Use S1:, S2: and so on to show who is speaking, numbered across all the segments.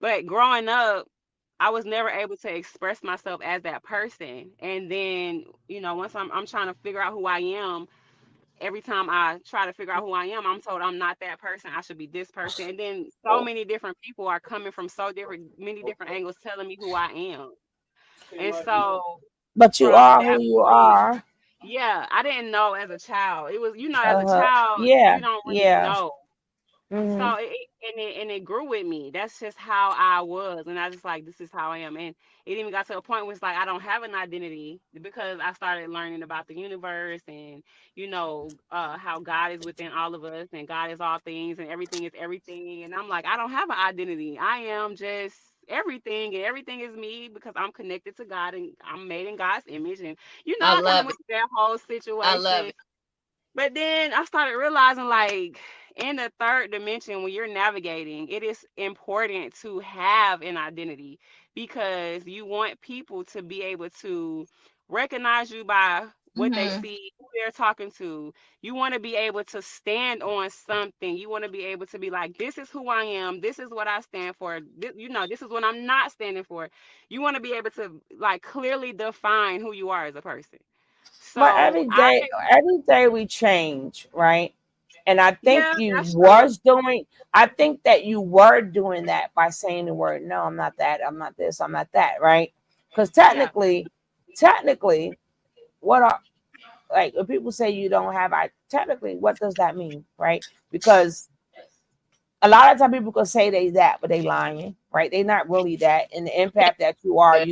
S1: But growing up, I was never able to express myself as that person. And then, once I'm trying to figure out who I am, every time I try to figure out who I am, I'm told I'm not that person. I should be this person. And then so many different people are coming from many different angles telling me who I am. And so
S2: But you
S1: from
S2: are
S1: that
S2: who you
S1: point,
S2: are.
S1: yeah, I didn't know as a child. It was, as a child, you
S2: Yeah,
S1: don't really
S2: yeah.
S1: know.
S2: Hmm.
S1: So and it grew with me. That's just how I was, and I just like this is how I am. And it even got to a point where it's like I don't have an identity because I started learning about the universe and how God is within all of us and God is all things and everything is everything. And I'm like I don't have an identity. I am just everything and everything is me because I'm connected to God and I'm made in God's image. And
S3: I
S1: I kind of
S3: love
S1: went
S3: it.
S1: through that whole
S3: I love
S1: situation.
S3: it.
S1: But then I started realizing, like, in the third dimension, when you're navigating, it is important to have an identity because you want people to be able to recognize you by what they
S3: Hmm.
S1: see, who they're talking to. You want to be able to stand on something. You want to be able to be like, this is who I am. This is what I stand for. This is what I'm not standing for. You want to be able to, like, clearly define who you are as a person.
S2: But
S1: So
S2: every day we change, right? And I think
S1: yeah,
S2: you
S1: that's true.
S2: was doing. I think that you were doing that by saying the word, "No, I'm not that. I'm not this. I'm not that." Right? Because
S1: Yeah.
S2: technically, what are like when people say you don't have I technically what does that mean, right? Because a lot of time people can say they that, but they lying, right? They not really that. And the impact that you are,
S3: Yeah.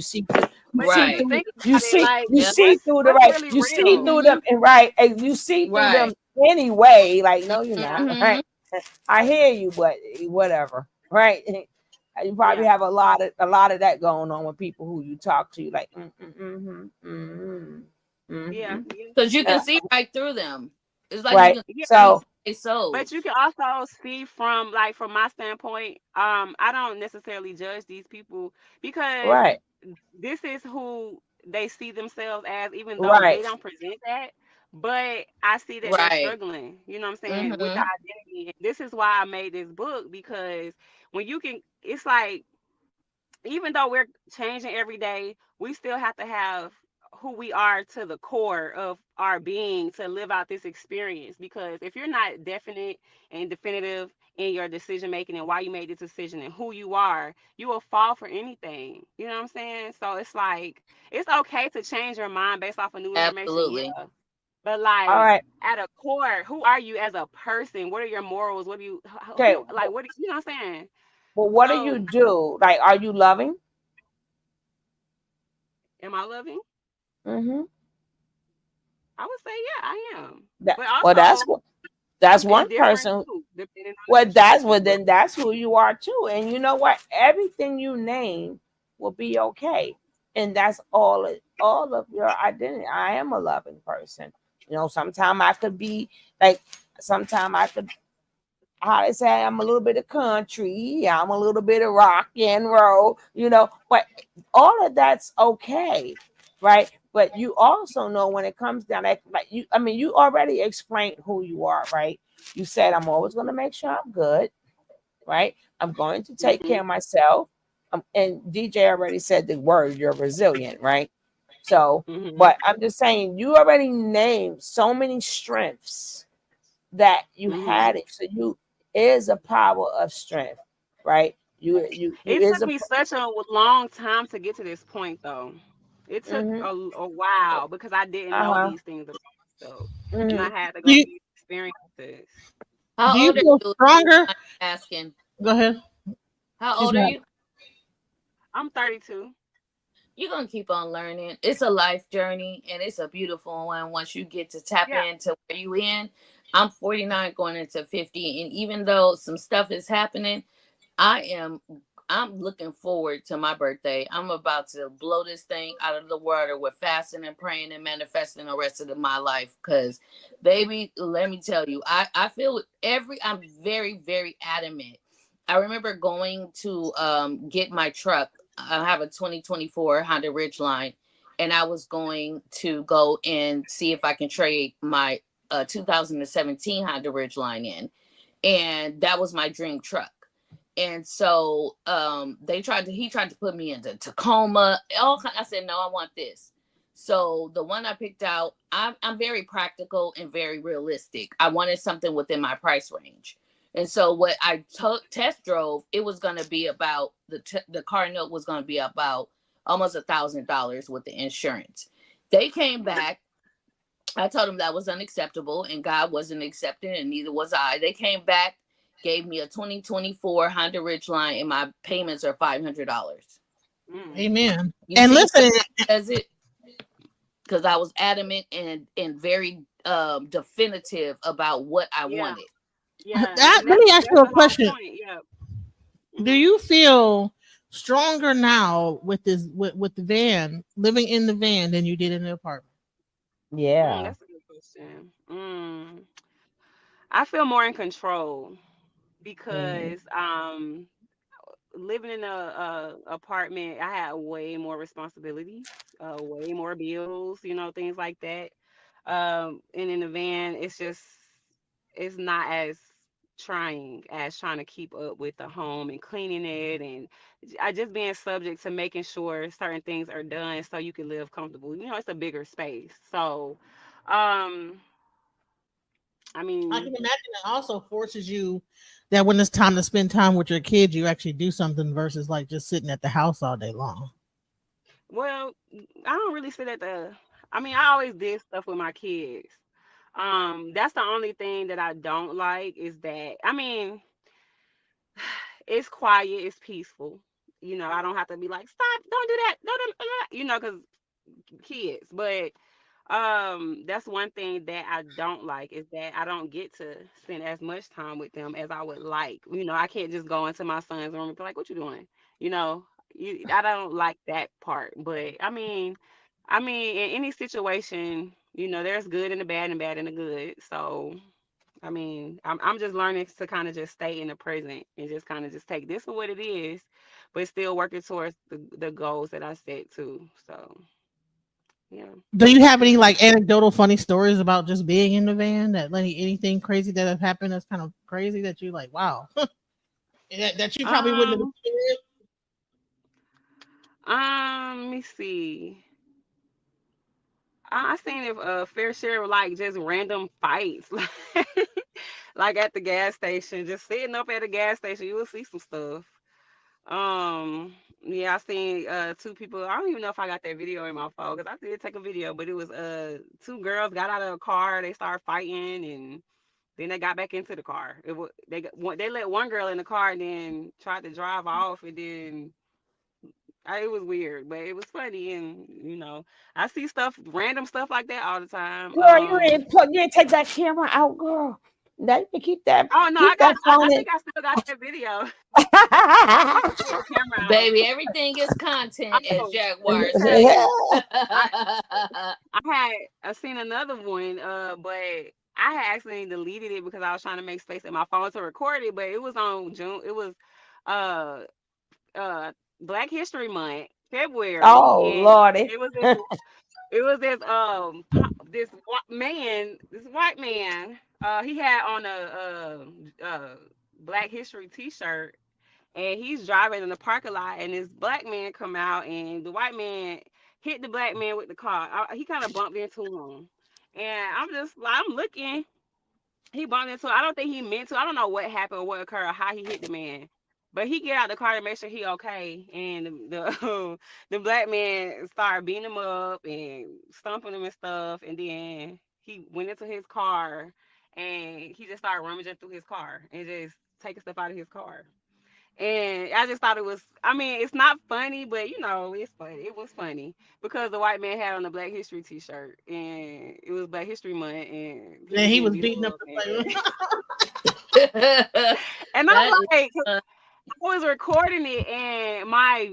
S1: But then you
S3: Right.
S1: think about it, like,
S2: you
S3: Yep.
S2: see through the
S1: what's
S2: right,
S1: really
S2: you see
S1: real?
S2: through them,
S3: Hmm.
S2: and right, and you see through them
S3: Right.
S2: anyway. Like, no, you're not,
S3: Hmm.
S2: right? I hear you, but whatever, right? You probably
S1: Yeah.
S2: have a lot of that going on with people who you talk to, like,
S1: Yeah.
S3: Because you can
S2: uh,
S3: see right through them. It's like you
S2: right.
S3: can
S1: Yeah.
S3: see
S2: So,
S3: their
S1: But you
S3: souls.
S1: can also see from my standpoint, I don't necessarily judge these people because
S2: right,
S1: this is who they see themselves as, even though they
S2: right,
S1: don't present that. But I see that they're
S3: Right.
S1: struggling, you know what I'm saying, with the
S3: Hmm.
S1: identity. And this is why I made this book because it's like even though we're changing every day, we still have to have who we are to the core of our being to live out this experience. Because if you're not definite and definitive in your decision making and why you made this decision and who you are, you will fall for anything. You know what I'm saying? So it's like it's okay to change your mind based off of new information,
S3: Absolutely.
S1: yeah. But
S2: all
S1: like
S2: right,
S1: at a core, who are you as a person? What are your morals? What do you
S2: okay.
S1: who like what do you know what I'm saying?
S2: But what do you
S1: So
S2: do? Like, are you loving?
S1: am I loving?
S2: Mm-hmm.
S1: I would say, yeah, I am.
S2: That
S1: But
S2: well,
S1: also,
S2: that's
S1: I'm
S2: one
S1: indifferent
S2: person.
S1: too, depending on the
S2: Well,
S1: situation.
S2: then that's who you are too. And you know what? Everything you name will be okay. And that's all of your identity. I am a loving person. Sometimes I could be like, sometimes I could, how they say, I'm a little bit of country, I'm a little bit of rock and roll, but all of that's okay, right? But you also know when it comes down, like you already explained who you are, right? You said, I'm always going to make sure I'm good, right? I'm going to take
S1: Hmm.
S2: care of myself. And DJ already said the word, you're resilient, right? So,
S1: Hmm.
S2: but I'm just saying, you already named so many strengths that you
S1: Hmm.
S2: had it. So you is a power of strength, right? You
S1: It
S2: is
S1: took
S2: a.
S1: me such a long time to get to this point, though. It took
S2: Mm-hmm,
S1: a while because I didn't know
S2: uh-huh.
S1: these things about myself, and I
S2: Mm-hmm.
S1: had to
S4: Do
S1: go
S4: you
S1: through these experiences.
S3: How
S4: do you
S3: old are
S4: feel
S3: you?
S4: stronger?
S3: I'm asking.
S4: Go ahead.
S3: How
S4: She's
S3: old are
S4: not.
S3: you?
S1: I'm 32.
S3: You're gonna keep on learning. It's a life journey and it's a beautiful one once you get to tap
S1: Yeah.
S3: into where you in. I'm 49 going into 50. And even though some stuff is happening, I am I'm looking forward to my birthday. I'm about to blow this thing out of the water with fasting and praying and manifesting the rest of my life. Cause baby, let me tell you, I feel with I'm very, very adamant. I remember going to get my truck. I have a 2024 Honda Ridgeline, and I was going to go and see if I can trade my 2017 Honda Ridgeline in. And that was my dream truck. And so he tried to put me into Tacoma. I said, no, I want this. So the one I picked out, I'm very practical and very realistic. I wanted something within my price range. And so what I test drove, it was going to be about, the car note was going to be about almost $1,000 with the insurance. They came back. I told them that was unacceptable, and God wasn't accepting, and neither was I. They came back, gave me a 2024 Honda Ridgeline, and my payments are $500.
S4: Amen.
S3: You
S4: And
S3: see
S4: listen,
S3: does it? Because I was adamant and very definitive about what I
S1: Yeah.
S3: wanted.
S1: Yeah.
S4: let
S1: And
S4: me ask
S1: that's
S4: you a
S1: the whole
S4: question.
S1: point. Yeah.
S4: Do you feel stronger now with this with the van, living in the van, than you did in the apartment?
S2: Yeah.
S1: That's a good question. I feel more in control
S2: Mhm.
S1: because living in a apartment, I had way more responsibilities, way more bills, things like that. And in the van, it's not as trying as trying to keep up with the home and cleaning it, and I just being subject to making sure certain things are done so you can live comfortable. It's a bigger space. So, um, I
S4: I can
S1: mean,
S4: imagine it also forces you that when it's time to spend time with your kids, you actually do something versus like just sitting at the house all day long.
S1: well, I don't really sit at I always did stuff with my kids. That's the only thing that I don't like is that, it's quiet, it's peaceful. I don't have to be like, stop, don't do that, don't do that, because kids. But that's one thing that I don't like is that I don't get to spend as much time with them as I would like. I can't just go into my son's room and be like, what you doing? You know, I don't like that part. But in any situation, there's good and the bad and bad and the good. So I'm just learning to kind of just stay in the present and just kind of just take this for what it is, but still working towards the goals that I set too. So yeah.
S4: Do you have any like anecdotal funny stories about just being in the van, that like anything crazy that has happened that's kind of crazy that you like, wow, that you probably wouldn't have
S1: Um,
S4: experienced?
S1: let me see. I seen if a fair share of like just random fights, like at the gas station, just sitting up at a gas station, you will see some stuff. Yeah, I seen two people. I don't even know if I got that video in my phone because I did take a video, but it was two girls got out of a car, they started fighting, and then they got back into the car. They let one girl in the car and then tried to drive off, and then it was weird, but it was funny, and I see random stuff like that all the time.
S2: Girl, you didn't take that camera out, girl. Now you can
S1: Oh no,
S2: keep that
S1: I
S2: phone in.
S1: think I still got that video. I can take the camera out.
S3: Baby, everything is content, as
S1: Oh,
S3: Jaguar
S1: because
S3: says.
S1: I I seen another one, but I had accidentally deleted it because I was trying to make space in my phone to record it, but it was on June. It was uh uh Black History Month, February,
S2: Oh
S1: and
S2: Lordy.
S1: this white man. He had on a Black History T-shirt, and he's driving in the parking lot, and this black man come out, and the white man hit the black man with the car. He kind of bumped into him, and I'm looking. He bumped into. I don't think he meant to. I don't know what happened or what occurred or how he hit the man. But he get out the car to make sure he okay, and the the black man started beating him up and stomping him and stuff, and then he went into his car, and he just started rummaging through his car and just taking stuff out of his car. And I just thought it was, it's not funny, but it's funny. It was funny because the white man had on a Black History T-shirt, and it was Black History Month, and he
S4: And
S1: was
S4: he
S1: getting
S4: was
S1: beat
S4: beating up
S1: up.
S4: the
S1: And,
S4: player.
S1: and I'm
S3: That is
S1: like, I was recording it, and my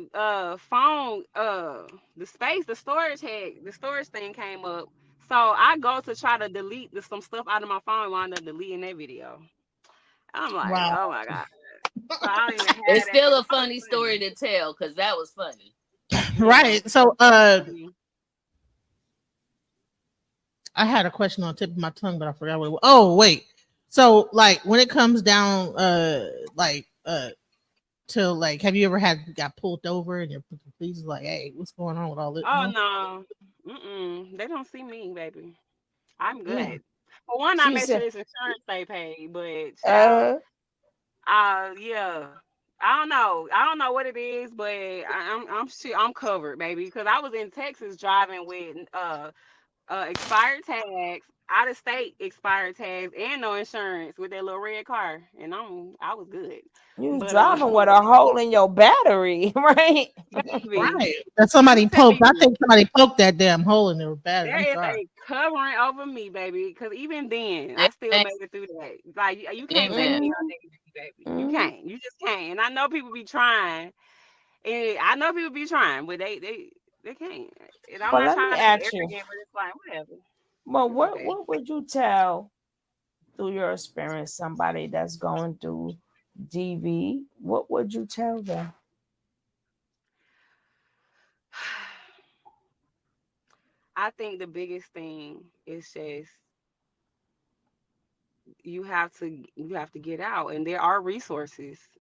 S1: phone, the storage thing came up. So I go to try to delete some stuff out of my phone, and wound up deleting that video. I'm like,
S4: Wow.
S1: oh my god. So I don't even have
S3: it's
S1: that, but
S3: still a
S1: that was
S3: funny
S1: funny.
S3: story to tell because that was funny.
S1: Yeah.
S4: Right. So
S1: That was funny.
S4: I had a question on the tip of my tongue, but I forgot what it was. Oh, wait. So like when it comes down like to like, have you ever got pulled over and your police was like, hey, what's going on with all this?
S1: Oh
S4: No.
S1: no. They don't see me, baby. I'm
S2: Yeah.
S1: good. For one, I
S2: She
S1: make sure
S2: said,
S1: this insurance stay paid, but child,
S2: uh,
S1: yeah. I don't know what it is, but I'm sure I'm covered, baby. Because I was in Texas driving with expired tags, out of state expired tags, and no insurance with that little red car, and I was good.
S2: you was
S1: But
S2: driving with a hole in your battery, right?
S1: baby,
S4: Right. That
S1: let me
S4: somebody
S1: tell
S4: poked. I
S1: you,
S4: think somebody poked that damn hole in their battery. I'm
S1: there is
S4: sorry.
S1: a covering over me, baby. Because even then, I still
S3: Amen.
S1: made it through that. Like you can't take
S3: Amen.
S1: me
S2: Mm-hmm.
S1: out there, baby. You
S2: Mm-hmm.
S1: can't. You just can't. And I know people be trying, and I know people be trying, but they can't. And I'm
S2: But
S1: not
S2: let
S1: trying
S2: me
S1: to be
S2: ask you,
S1: arrogant, but it's like whatever.
S2: well,
S1: It's okay.
S2: what would you tell through your experience somebody that's going through DV? What would you tell them?
S1: I think the biggest thing is just you have to get out, and there are resources.